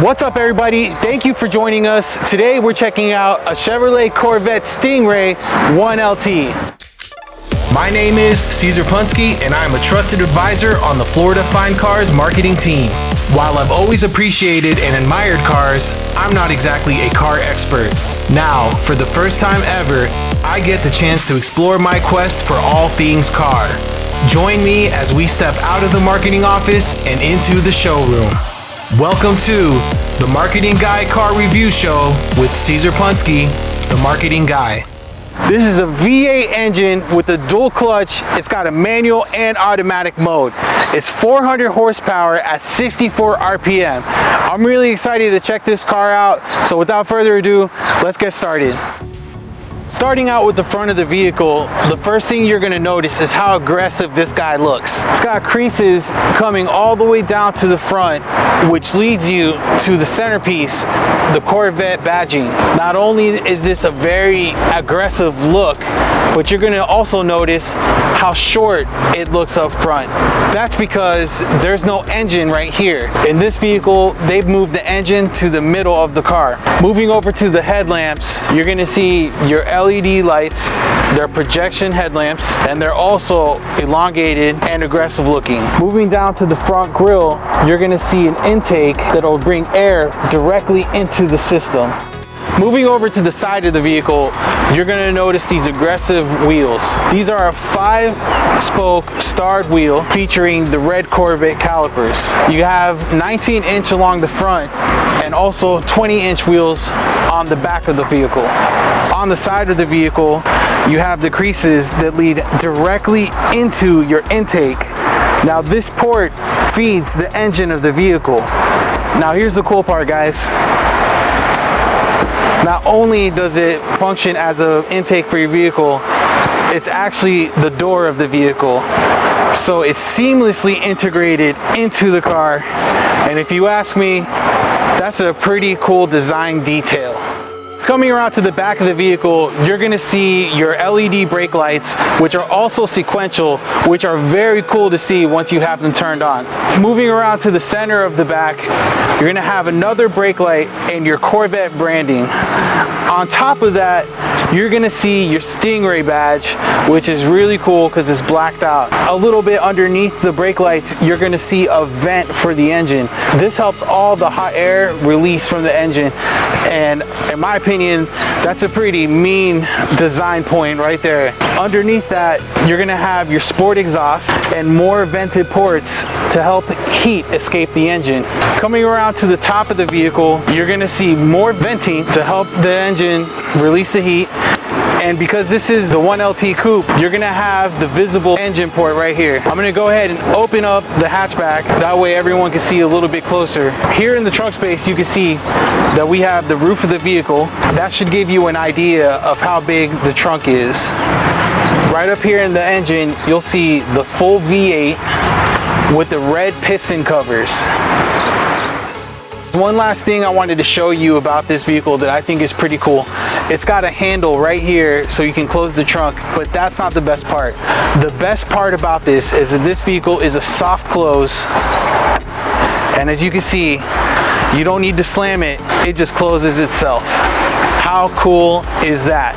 What's up, everybody? Thank you for joining us. Today we're checking out a Chevrolet Corvette Stingray 1LT. My name is Cesar Punske, and I'm a trusted advisor on the Florida Fine Cars marketing team. While I've always appreciated and admired cars, I'm not exactly a car expert. Now, for the first time ever, I get the chance to explore my quest for all things car. Join me as we step out of the marketing office and into the showroom. Welcome to the Marketing Guy Car Review Show with Cesar Punske, the Marketing Guy. This is a V8 engine with a dual clutch. It's got a manual and automatic mode. It's 400 horsepower at 64 RPM. I'm really excited to check this car out. So without further ado, let's get started. Starting out with the front of the vehicle, the first thing you're going to notice is how aggressive this guy looks. It's got creases coming all the way down to the front, which leads you to the centerpiece, the Corvette badging. Not only is this a very aggressive look, but you're going to also notice how short it looks up front. That's because there's no engine right here. In this vehicle, they've moved the engine to the middle of the car. Moving over to the headlamps, you're going to see your LED lights, they're projection headlamps, and they're also elongated and aggressive looking. Moving down to the front grille, you're going to see an intake that will bring air directly into the system. Moving over to the side of the vehicle, you're going to notice these aggressive wheels. These are a 5-spoke starred wheel featuring the red Corvette calipers. You have 19-inch along the front and also 20-inch wheels on the back of the vehicle. On the side of the vehicle, you have the creases that lead directly into your intake. Now this port feeds the engine of the vehicle. Now here's the cool part, guys. Not only does it function as an intake for your vehicle, it's actually the door of the vehicle. So it's seamlessly integrated into the car. And if you ask me, that's a pretty cool design detail. Coming around to the back of the vehicle, you're going to see your LED brake lights, which are also sequential, which are very cool to see once you have them turned on. Moving around to the center of the back, you're going to have another brake light and your Corvette branding. On top of that, you're going to see your Stingray badge, which is really cool because it's blacked out. A little bit underneath the brake lights, you're going to see a vent for the engine. This helps all the hot air release from the engine, and in my opinion, that's a pretty mean design point right there. Underneath that, you're going to have your sport exhaust and more vented ports to help heat escape the engine. Coming around to the top of the vehicle, you're going to see more venting to help the engine release the heat. And because this is the 1LT coupe, you're gonna have the visible engine port right here. I'm gonna go ahead and open up the hatchback. That way everyone can see a little bit closer. Here in the trunk space, you can see that we have the roof of the vehicle. That should give you an idea of how big the trunk is. Right up here in the engine, you'll see the full V8 with the red piston covers. One last thing I wanted to show you about this vehicle that I think is pretty cool. It's got a handle right here so you can close the trunk, but that's not the best part. The best part about this is that this vehicle is a soft close. And as you can see, you don't need to slam it, it just closes itself. How cool is that?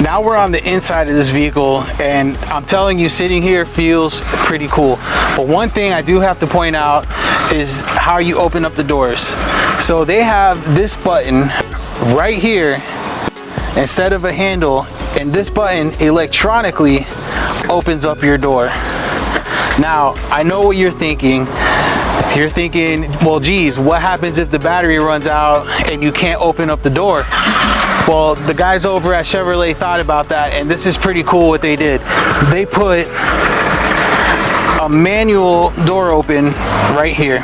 Now we're on the inside of this vehicle, and I'm telling you, sitting here feels pretty cool. But one thing I do have to point out is how you open up the doors. So they have this button right here instead of a handle, and this button electronically opens up your door. Now, I know what you're thinking. You're thinking, well, geez, what happens if the battery runs out and you can't open up the door? Well, the guys over at Chevrolet thought about that, and this is pretty cool what they did. They put a manual door open right here.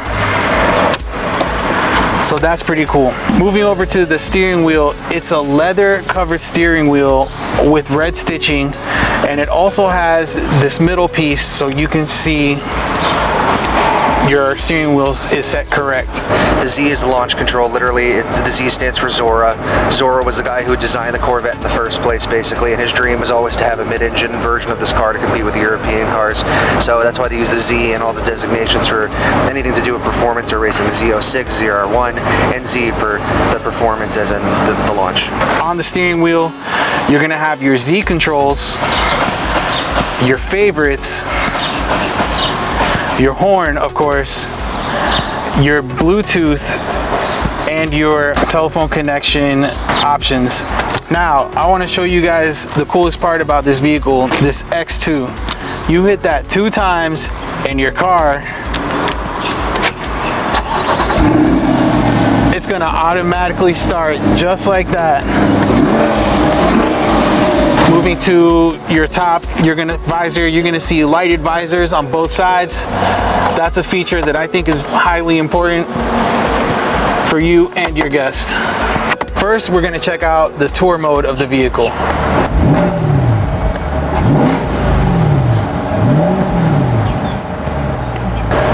So that's pretty cool. Moving over to the steering wheel, it's a leather covered steering wheel with red stitching, and it also has this middle piece so you can see your steering wheel is set correct. The Z is the launch control. Literally, the Z stands for Zora. Zora was the guy who designed the Corvette in the first place, basically, and his dream was always to have a mid-engine version of this car to compete with the European cars. So that's why they use the Z and all the designations for anything to do with performance or racing. The Z06, ZR1, and Z for the performance, as in the launch. On the steering wheel, you're gonna have your Z controls, your favorites, your horn, of course, your Bluetooth, and your telephone connection options. Now, I want to show you guys the coolest part about this vehicle, this X2. You hit that 2 times and your car, it's gonna automatically start just like that. Moving to your top, you're gonna see lighted visors on both sides. That's a feature that I think is highly important for you and your guests. First, we're gonna check out the tour mode of the vehicle.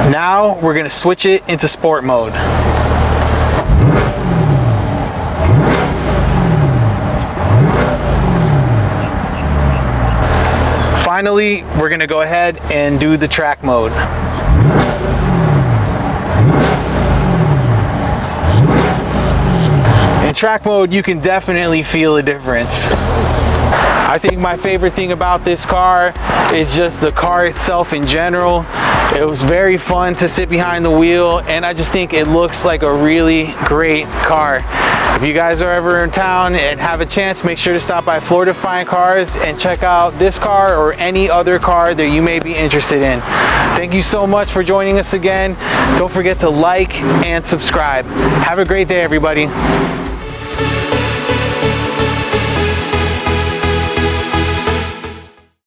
Now, we're gonna switch it into sport mode. Finally, we're gonna go ahead and do the track mode. In track mode, you can definitely feel a difference. I think my favorite thing about this car is just the car itself in general. It was very fun to sit behind the wheel, and I just think it looks like a really great car. If you guys are ever in town and have a chance, make sure to stop by Florida Fine Cars and check out this car or any other car that you may be interested in. Thank you so much for joining us again. Don't forget to like and subscribe. Have a great day, everybody.